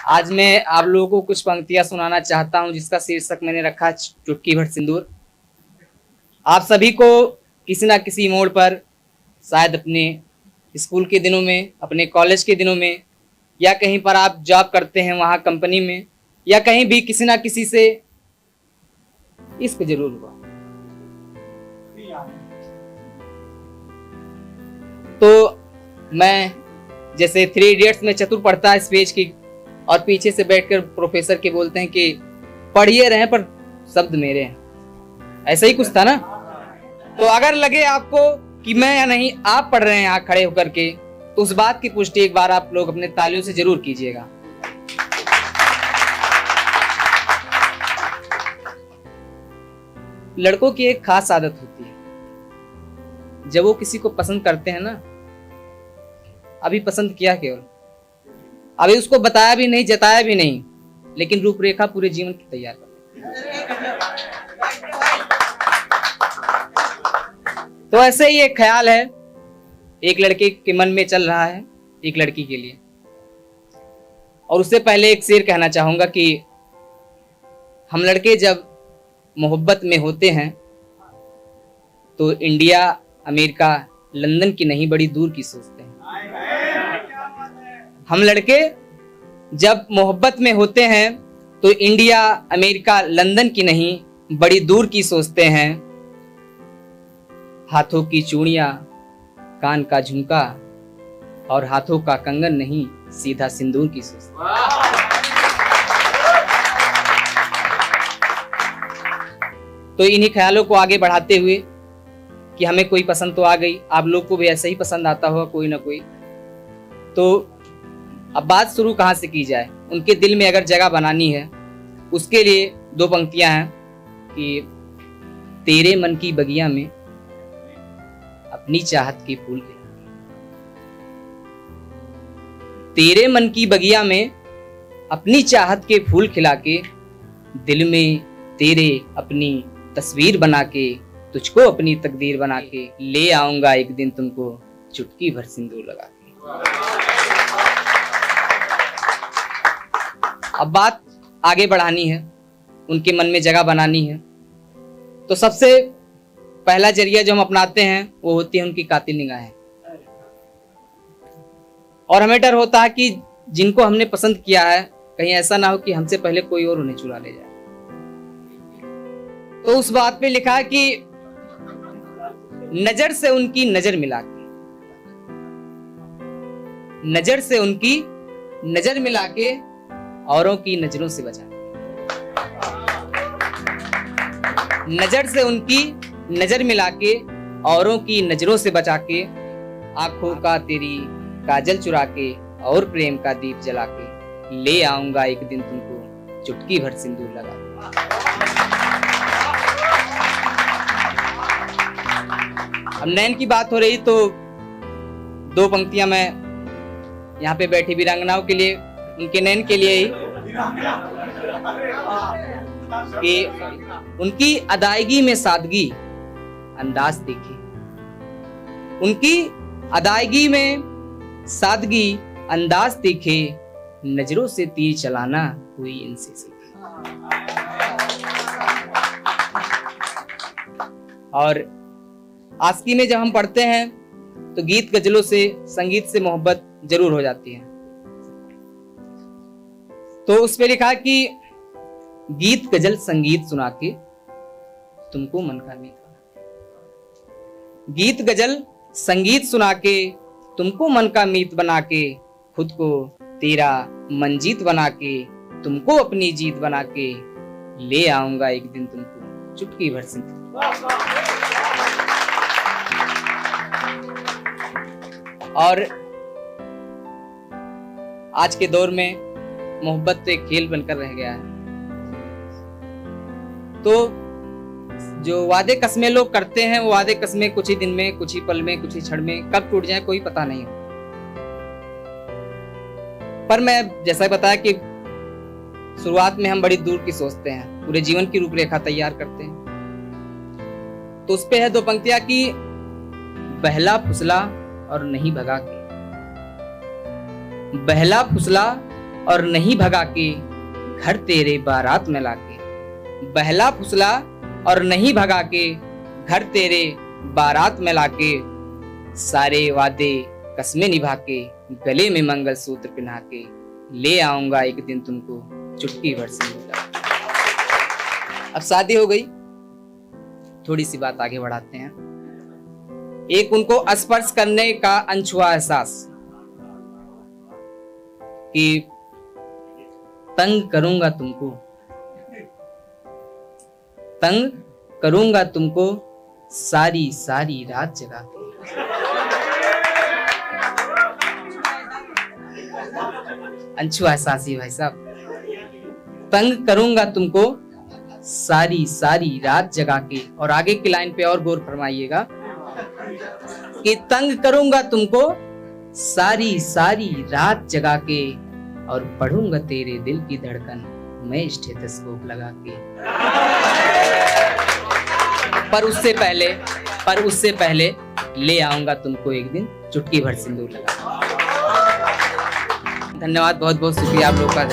आज मैं आप लोगों को कुछ पंक्तियां सुनाना चाहता हूं जिसका शीर्षक मैंने रखा चुटकी भर सिंदूर। आप सभी को किसी ना किसी मोड़ पर, शायद अपने स्कूल के दिनों में, अपने कॉलेज के दिनों में, या कहीं पर आप जॉब करते हैं वहां कंपनी में, या कहीं भी किसी ना किसी से इश्क जरूर हुआ। तो मैं जैसे 3 इडियट्स में चतुर पढ़ता है स्पीच की और पीछे से बैठकर प्रोफेसर के बोलते हैं कि पढ़िए रहे पर शब्द मेरे हैं, ऐसा ही कुछ था ना। तो अगर लगे आपको कि मैं या नहीं आप पढ़ रहे हैं यहाँ खड़े होकर के, तो उस बात की पुष्टि एक बार आप लोग अपने तालियों से जरूर कीजिएगा। लड़कों की एक खास आदत होती है, जब वो किसी को पसंद करते हैं ना, अभी पसंद किया केवल, अभी उसको बताया भी नहीं, जताया भी नहीं, लेकिन रूपरेखा पूरे जीवन की तैयार कर। तो ऐसे ही एक ख्याल है एक लड़के के मन में चल रहा है एक लड़की के लिए। और उससे पहले एक शेर कहना चाहूंगा कि हम लड़के जब मोहब्बत में होते हैं तो इंडिया, अमेरिका, लंदन की नहीं बड़ी दूर की सोचते हैं। हम लड़के जब मोहब्बत में होते हैं तो इंडिया, अमेरिका, लंदन की नहीं बड़ी दूर की सोचते हैं। हाथों की चूड़ियां, कान का झुमका और हाथों का कंगन नहीं, सीधा सिंदूर की सोचते हैं। तो इन्हीं ख्यालों को आगे बढ़ाते हुए कि हमें कोई पसंद तो आ गई, आप लोग को भी ऐसा ही पसंद आता होगा कोई ना कोई, तो अब बात शुरू कहाँ से की जाए। उनके दिल में अगर जगह बनानी है, उसके लिए 2 पंक्तियां हैं कि तेरे मन की बगिया में अपनी चाहत के फूल खिला, तेरे मन की बगिया में अपनी चाहत के फूल खिला के, दिल में तेरे अपनी तस्वीर बना के, तुझको अपनी तकदीर बना के, ले आऊंगा एक दिन तुमको चुटकी भर सिंदूर लगा के। अब बात आगे बढ़ानी है, उनके मन में जगह बनानी है, तो सबसे पहला जरिया जो हम अपनाते हैं वो होती है उनकी कातिल निगाहें। और हमें डर होता है कि जिनको हमने पसंद किया है कहीं ऐसा ना हो कि हमसे पहले कोई और उन्हें चुरा ले जाए। तो उस बात पे लिखा है कि नजर से उनकी नजर मिला के, नजर से उनकी नजर मिला के औरों की नजरों से बचा, नजर से उनकी नजर मिला के औरों की नजरों से बचा के, आंखों का तेरी काजल चुरा के और प्रेम का दीप जला के, ले आऊंगा एक दिन तुमको चुटकी भर सिंदूर लगा के। अब नैन की बात हो रही तो 2 पंक्तियां मैं यहाँ पे बैठी वीरांगनाओं के लिए, उनके नैन के लिए ही, कि उनकी अदायगी में सादगी अंदाज देखी, उनकी अदायगी में सादगी अंदाज देखे, नजरों से तीर चलाना हुई इनसे सीखी। और आस्की में जब हम पढ़ते हैं तो गीत गजलों से, संगीत से मोहब्बत जरूर हो जाती है। तो उस पे लिखा कि गीत गजल संगीत सुना के तुमको मन का मीत बना, गीत गजल संगीत सुना के तुमको मन का मीत बना के, खुद को तेरा मंजीत बना के, तुमको अपनी जीत बना के, ले आऊंगा एक दिन तुमको चुटकी भर सिंदूर। और आज के दौर में मोहब्बत तो एक खेल बनकर रह गया है। तो जो वादे कस्में लोग करते हैं, वो वादे कस्में कुछ ही दिन में, कुछ ही पल में, कुछ ही क्षण में कब टूट जाए कोई पता नहीं। पर मैं जैसा बताया कि शुरुआत में हम बड़ी दूर की सोचते हैं, पूरे जीवन की रूपरेखा तैयार करते हैं। तो उस पे है 2 पंक्तियां कि बहला फुसला और नहीं भगा के, बहला फुसला और नहीं भगा के घर तेरे बारात में लाके, बहला फुसला और नहीं भगा के घर तेरे बारात में लाके, सारे वादे कस्में निभा के गले में मंगलसूत्र पहना के ले आऊंगा एक दिन तुमको चुटकी भर सिंदूर। अब शादी हो गई, थोड़ी सी बात आगे बढ़ाते हैं। एक उनको स्पर्श करने का अनछुआ एहसास कि तंग करूंगा तुमको, तंग करूंगा तुमको सारी सारी रात जगा के। अनछुआ एहसास ही भाई साहब, तंग करूंगा तुमको सारी सारी रात जगा के। और आगे की लाइन पे और गौर फरमाइएगा कि तंग करूंगा तुमको सारी सारी रात जगा के, और पढ़ूंगा तेरे दिल की धड़कन मैं स्टेथोस्कोप लगा के। पर उससे पहले ले आऊंगा तुमको एक दिन चुटकी भर सिंदूर लगा। धन्यवाद, बहुत बहुत शुक्रिया आप लोग का।